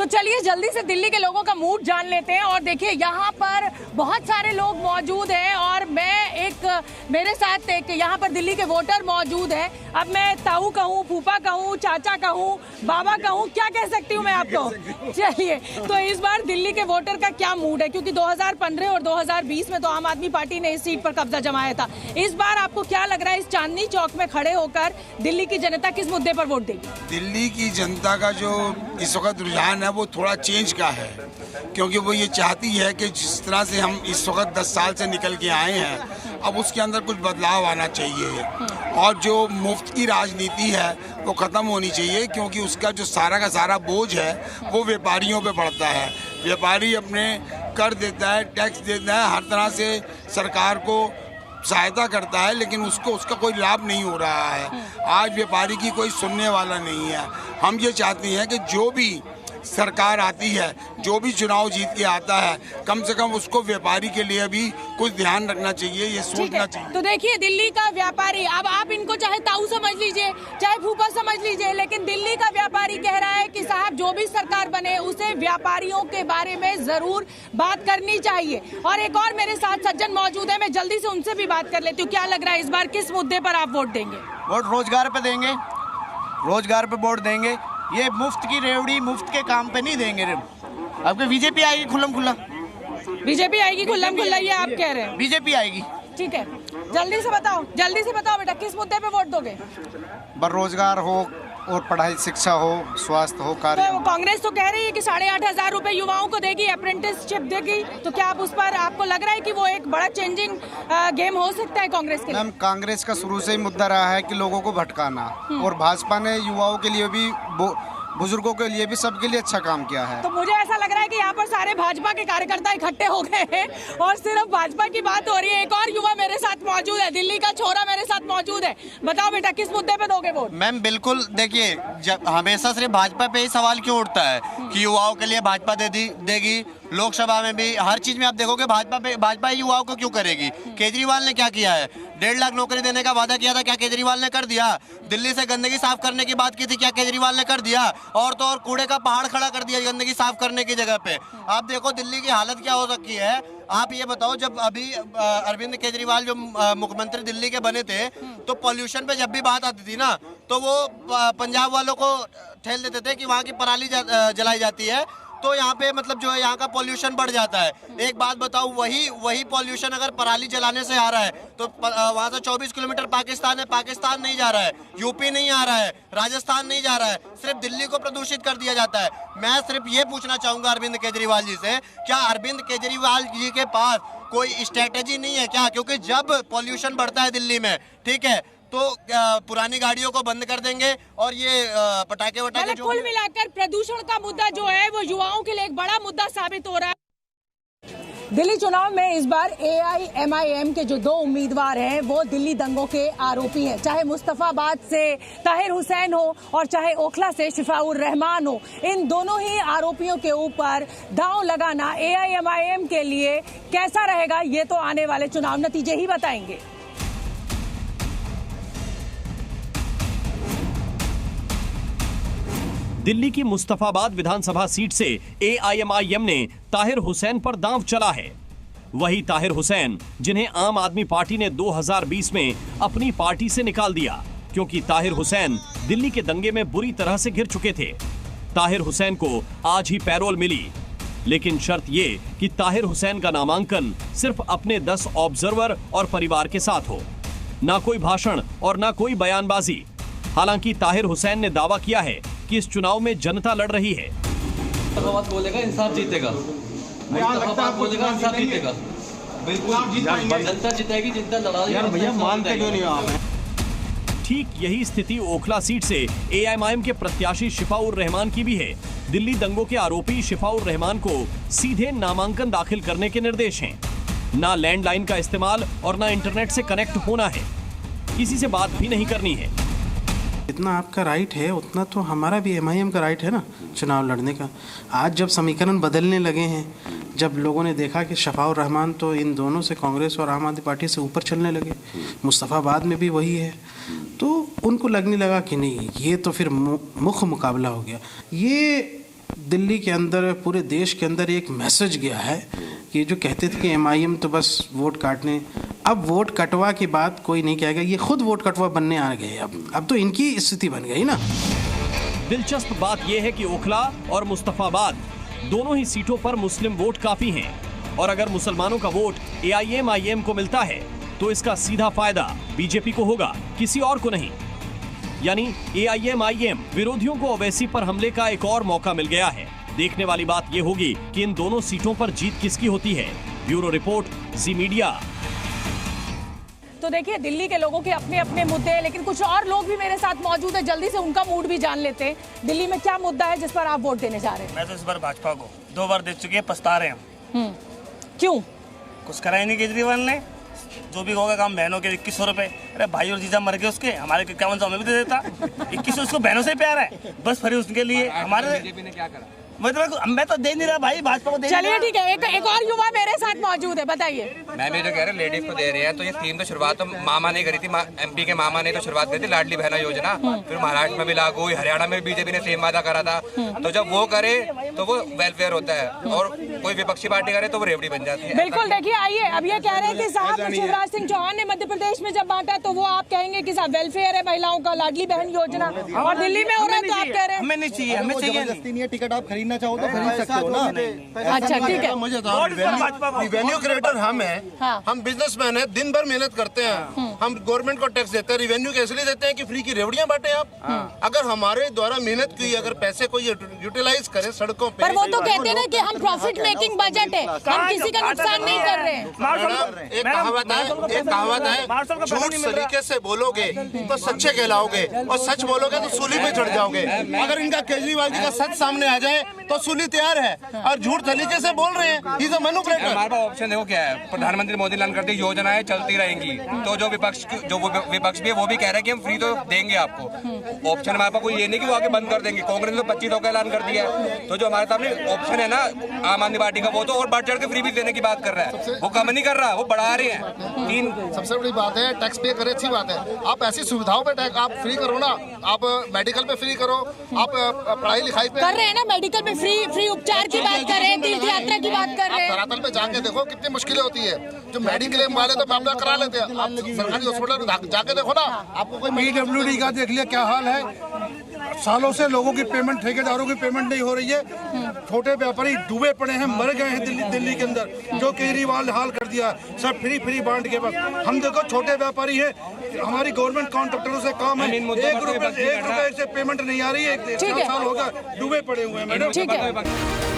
तो चलिए जल्दी से दिल्ली के लोगों का मूड जान लेते हैं। और देखिए यहाँ पर बहुत सारे लोग मौजूद हैं और मेरे साथ एक यहाँ पर दिल्ली के वोटर मौजूद हैं। अब मैं ताऊ कहूँ, फूफा कहूँ, चाचा कहूँ, बाबा कहूँ, क्या कह सकती हूँ मैं आपको। चलिए, तो इस बार दिल्ली के वोटर का क्या मूड है, क्योंकि 2015 और 2020 में तो आम आदमी पार्टी ने इस सीट पर कब्जा जमाया था। इस बार आपको क्या लग रहा है, इस चांदनी चौक में खड़े होकर दिल्ली की जनता किस मुद्दे पर वोट देगी? दिल्ली की जनता का जो इस वक्त रुझान है वो थोड़ा चेंज का है, क्योंकि वो ये चाहती है कि जिस तरह से हम इस वक्त 10 साल से निकल के आए हैं, अब उसके अंदर कुछ बदलाव आना चाहिए और जो मुफ्त की राजनीति है वो ख़त्म होनी चाहिए, क्योंकि उसका जो सारा का सारा बोझ है वो व्यापारियों पे पड़ता है। व्यापारी अपने कर देता है, टैक्स देता है, हर तरह से सरकार को सहायता करता है, लेकिन उसका कोई लाभ नहीं हो रहा है। आज व्यापारी की कोई सुनने वाला नहीं है। हम ये चाहते हैं कि जो भी सरकार आती है, जो भी चुनाव जीत के आता है, कम से कम उसको व्यापारी के लिए भी कुछ ध्यान रखना चाहिए, ये सोचना चाहिए। तो देखिए दिल्ली का व्यापारी, अब आप इनको चाहे ताऊ समझ लीजिए, चाहे फूफा समझ लीजिए, लेकिन दिल्ली का व्यापारी कह रहा है कि साहब जो भी सरकार बने उसे व्यापारियों के बारे में जरूर बात करनी चाहिए। और एक और मेरे साथ सज्जन मौजूद है, मैं जल्दी से उनसे भी बात कर लेती हूँ। क्या लग रहा है इस बार किस मुद्दे पर आप वोट देंगे? वोट रोजगार पे देंगे, रोजगार पे वोट देंगे। ये मुफ्त की रेवड़ी, मुफ्त के काम पे नहीं देंगे। आपके बीजेपी आएगी खुल्लम खुल्ला, बीजेपी आएगी खुल्लम खुल्ला, ये आप कह रहे हैं? बीजेपी आएगी। ठीक है, जल्दी से बताओ बेटा, किस मुद्दे पे वोट दोगे? रोजगार हो और पढ़ाई, शिक्षा हो, स्वास्थ्य हो, कार्य। तो कांग्रेस तो कह रही है कि 8,500 रुपए युवाओं को देगी, अप्रेंटिसशिप देगी, तो क्या आप उस पर आपको लग रहा है कि वो एक बड़ा चेंजिंग गेम हो सकता है कांग्रेस के लिए? मैम, कांग्रेस का शुरू से ही मुद्दा रहा है कि लोगों को भटकाना, और भाजपा ने युवाओं के लिए भी, बुजुर्गों के लिए भी, सबके लिए अच्छा काम किया है। तो मुझे ऐसा लग रहा है कि यहाँ पर सारे भाजपा के कार्यकर्ता इकट्ठे हो गए हैं और सिर्फ भाजपा की बात हो रही है। एक और युवा मेरे साथ मौजूद है, दिल्ली का छोरा मेरे साथ मौजूद है। बताओ बेटा, किस मुद्दे पे दोगे वोट? मैम बिल्कुल, देखिए जब हमेशा सिर्फ भाजपा पे ही सवाल क्यों उठता है कि युवाओं के लिए भाजपा देगी, लोकसभा में भी हर चीज में आप देखोगे भाजपा ही युवाओं को क्यों करेगी? केजरीवाल ने क्या किया है? 1.5 लाख नौकरी देने का वादा किया था, क्या केजरीवाल ने कर दिया? दिल्ली से गंदगी साफ करने की बात की थी, क्या केजरीवाल ने कर दिया? और तो और कूड़े का पहाड़ खड़ा कर दिया गंदगी साफ करने की जगह पे। आप देखो दिल्ली की हालत क्या हो सकती है। आप ये बताओ, जब अभी अरविंद केजरीवाल जो मुख्यमंत्री दिल्ली के बने थे, तो पॉल्यूशन पे जब भी बात आती थी ना, तो वो पंजाब वालों को ठेल देते थे कि वहाँ की पराली जलाई जाती है, तो यहाँ पे मतलब जो है यहाँ का पॉल्यूशन बढ़ जाता है। एक बात बताओ, वही पॉल्यूशन अगर पराली जलाने से आ रहा है तो वहाँ से 24 किलोमीटर पाकिस्तान है, पाकिस्तान नहीं जा रहा है, यूपी नहीं आ रहा है, राजस्थान नहीं जा रहा है, सिर्फ दिल्ली को प्रदूषित कर दिया जाता है। मैं सिर्फ ये पूछना चाहूंगा अरविंद केजरीवाल जी से, क्या अरविंद केजरीवाल जी के पास कोई स्ट्रेटेजी नहीं है क्या? क्योंकि जब पॉल्यूशन बढ़ता है दिल्ली में, ठीक है, तो पुरानी गाड़ियों को बंद कर देंगे और ये पटाखे वटाखे कुल मिलाकर प्रदूषण का मुद्दा जो है वो युवाओं के लिए एक बड़ा मुद्दा साबित हो रहा है। दिल्ली चुनाव में इस बार AIMIM के जो 2 उम्मीदवार हैं वो दिल्ली दंगों के आरोपी हैं। चाहे मुस्तफाबाद से ताहिर हुसैन हो और चाहे ओखला से शिफाउर रहमान हो, इन दोनों ही आरोपियों के ऊपर दांव लगाना AIMIM के लिए कैसा रहेगा, ये तो आने वाले चुनाव नतीजे ही बताएंगे। दिल्ली की मुस्तफाबाद विधानसभा सीट से AIMIM ने ताहिर हुसैन पर दांव चला है। वही ताहिर हुसैन जिन्हें आम आदमी पार्टी ने 2020 में अपनी पार्टी से निकाल दिया, क्योंकि ताहिर हुसैन दिल्ली के दंगे में बुरी तरह से घिर चुके थे। ताहिर हुसैन को आज ही पैरोल मिली, लेकिन शर्त ये कि ताहिर हुसैन का नामांकन सिर्फ अपने 10 ऑब्जर्वर और परिवार के साथ हो, ना कोई भाषण और ना कोई बयानबाजी। हालांकि ताहिर हुसैन ने दावा किया है कि इस चुनाव में जनता लड़ रही है। मुस्तफाबाद बोलेगा इंसाफ जीतेगा, मुस्तफाबाद बोलेगा इंसाफ जीतेगा, बिल्कुल जनता जीतेगी, जनता लड़ाई। भैया मानते क्यों नहीं आप? ठीक यही स्थिति ओखला सीट से AIMIM के प्रत्याशी शिफाउर रहमान की भी है। दिल्ली दंगों के आरोपी शिफाउर रहमान को सीधे नामांकन दाखिल करने के निर्देश हैं। ना लैंडलाइन का इस्तेमाल और ना इंटरनेट से कनेक्ट होना है, किसी से बात भी नहीं करनी है। जितना आपका राइट है उतना तो हमारा भी MIM का राइट है ना चुनाव लड़ने का। आज जब समीकरण बदलने लगे हैं, जब लोगों ने देखा कि शफाउर रहमान तो इन दोनों से, कांग्रेस और आम आदमी पार्टी से ऊपर चलने लगे, मुस्तफाबाद में भी वही है, तो उनको लगने लगा कि नहीं, ये तो फिर मुख्य मुकाबला हो गया। ये दिल्ली के अंदर, पूरे देश के अंदर एक मैसेज गया है कि जो कहते थे कि एमआईएम तो बस वोट काटने, अब वोट कटवा की बात कोई नहीं कहेगा, ये खुद वोट कटवा बनने आ गए। अब तो इनकी स्थिति बन गई ना। दिलचस्प बात यह है कि ओखला और मुस्तफाबाद दोनों ही सीटों पर मुस्लिम वोट काफी हैं, और अगर मुसलमानों का वोट एआईएमआईएम को मिलता है तो इसका सीधा फायदा बीजेपी को होगा, किसी और को नहीं। यानी एआईएमआईएम विरोधियों को ओवैसी पर हमले का एक और मौका मिल गया है। देखने वाली बात यह होगी कि इन दोनों सीटों पर जीत किसकी होती है। ब्यूरो रिपोर्ट, जी मीडिया। तो देखिए, दिल्ली के लोगों के अपने अपने मुद्दे हैं, लेकिन कुछ और लोग भी मेरे साथ मौजूद हैं। जल्दी से उनका मूड भी जान लेते हैं। दिल्ली में क्या मुद्दा है जिस पर आप वोट देने जा रहे हैं? मैं तो इस बार भाजपा को 2 बार दे चुके हैं, पछता रहे हैं। क्यों? कुछ करा ही नहीं केजरीवाल ने। जो भी होगा काम बहनों के 2100 रुपए। अरे भाई और जीजा मर गए उसके, हमारे 5100 हमें भी दे देता। 2100 उसको बहनों से प्यार है, बस फ्री उसके लिए। हमारे बीजेपी ने क्या करा? मैं तो दे नहीं रहा भाई, भाजपा को दे। चलिए ठीक है, एक और युवा मेरे साथ मौजूद है, बताइए। मैं भी जो कह रहे हैं लेडीज को दे रहे हैं, तो ये स्कीम तो शुरुआत तो मामा ने करी थी, एमपी के मामा ने तो शुरुआत करी थी लाडली बहना योजना। फिर महाराष्ट्र में भी लागू हुई, हरियाणा में बीजेपी ने सेम वादा करा था। तो जब वो करे तो वो वेलफेयर होता है, और कोई विपक्षी पार्टी करे तो वो रेवड़ी बन जाती है। बिल्कुल, देखिए आइए, अब ये कह रहे हैं कि साहब शिवराज सिंह चौहान ने मध्य प्रदेश में जब बांटा तो वो आप कहेंगे कि साहब वेलफेयर है महिलाओं का, लाडली बहन योजना, और दिल्ली में हो रहा है तो आप कह रहे हैं हमें नहीं चाहिए, हमें चाहिए टिकट आप खरीदना चाहो तो खरीद सकते हो ना। अच्छा ठीक है। मुझे रिवेन्यू क्रिएटर हम हैं, हम बिजनेसमैन हैं, दिन भर मेहनत करते हैं, हम गवर्नमेंट को टैक्स देते हैं। रिवेन्यू के इसलिए देते हैं कि फ्री की रेवड़ियां बांटे आप। अगर हमारे द्वारा मेहनत की, अगर पैसे को यूटिलाइज करें सड़कों पे। पर वो तो कहते हैं ना कि हम प्रॉफिट मेकिंग बजट है, हम किसी का नुकसान नहीं कर रहे हैं। एक कहावत है, झूठ सलीके से बोलोगे तो सच्चे कहलाओगे, और सच बोलोगे तो सूली पे चढ़ जाओगे। अगर इनका केजरीवाल जी का सच सामने आ जाए तो सूली तैयार है, और झूठ तरीके से बोल रहे हैं। हमारे पास ऑप्शन देखो क्या है, प्रधानमंत्री मोदी ऐलान करते योजनाएं चलती रहेंगी, तो जो विपक्ष भी है वो भी कह रहे हैं कि हम फ्री तो देंगे आपको। ऑप्शन हमारे पास कोई ये नहीं कि वो आगे बंद कर देंगे। कांग्रेस ने तो 25 का ऐलान कर दिया है, तो जो हमारे सामने ऑप्शन है ना आम आदमी पार्टी का, वो तो और बढ़ चढ़ के फ्री भी देने की बात कर रहा है। वो कम नहीं कर रहा, वो बढ़ा रहे हैं। सबसे बड़ी बात है टैक्स पे करे, अच्छी बात है। आप ऐसी सुविधाओं पे टैक्स आप फ्री करो ना, आप मेडिकल पे फ्री करो, आप पढ़ाई लिखाई पे कर रहे हैं ना, मेडिकल में फ्री उपचार की बात कर रहे हैं, तीर्थ यात्रा की बात कर रहे हैं। धरातल पे जाके देखो कितनी मुश्किलें होती है। जो मेडिक्लेम वाले तो मामला करा लेते हैं, आप सरकारी हॉस्पिटल में जाके देखो ना, आपको कोई PWD का देख लिया क्या हाल है। सालों से लोगों की पेमेंट, ठेकेदारों की पेमेंट नहीं हो रही है। छोटे व्यापारी डूबे पड़े हैं, मर गए हैं दिल्ली के अंदर, जो केजरीवाल हाल कर दिया। सब फ्री बांट के बस। हम देखो छोटे व्यापारी हैं, हमारी गवर्नमेंट कॉन्ट्रैक्टरों से काम है, 1 रुपए से पेमेंट नहीं आ रही है। 1 साल होगा डूबे पड़े हुए हैं मैडम। ठीक है।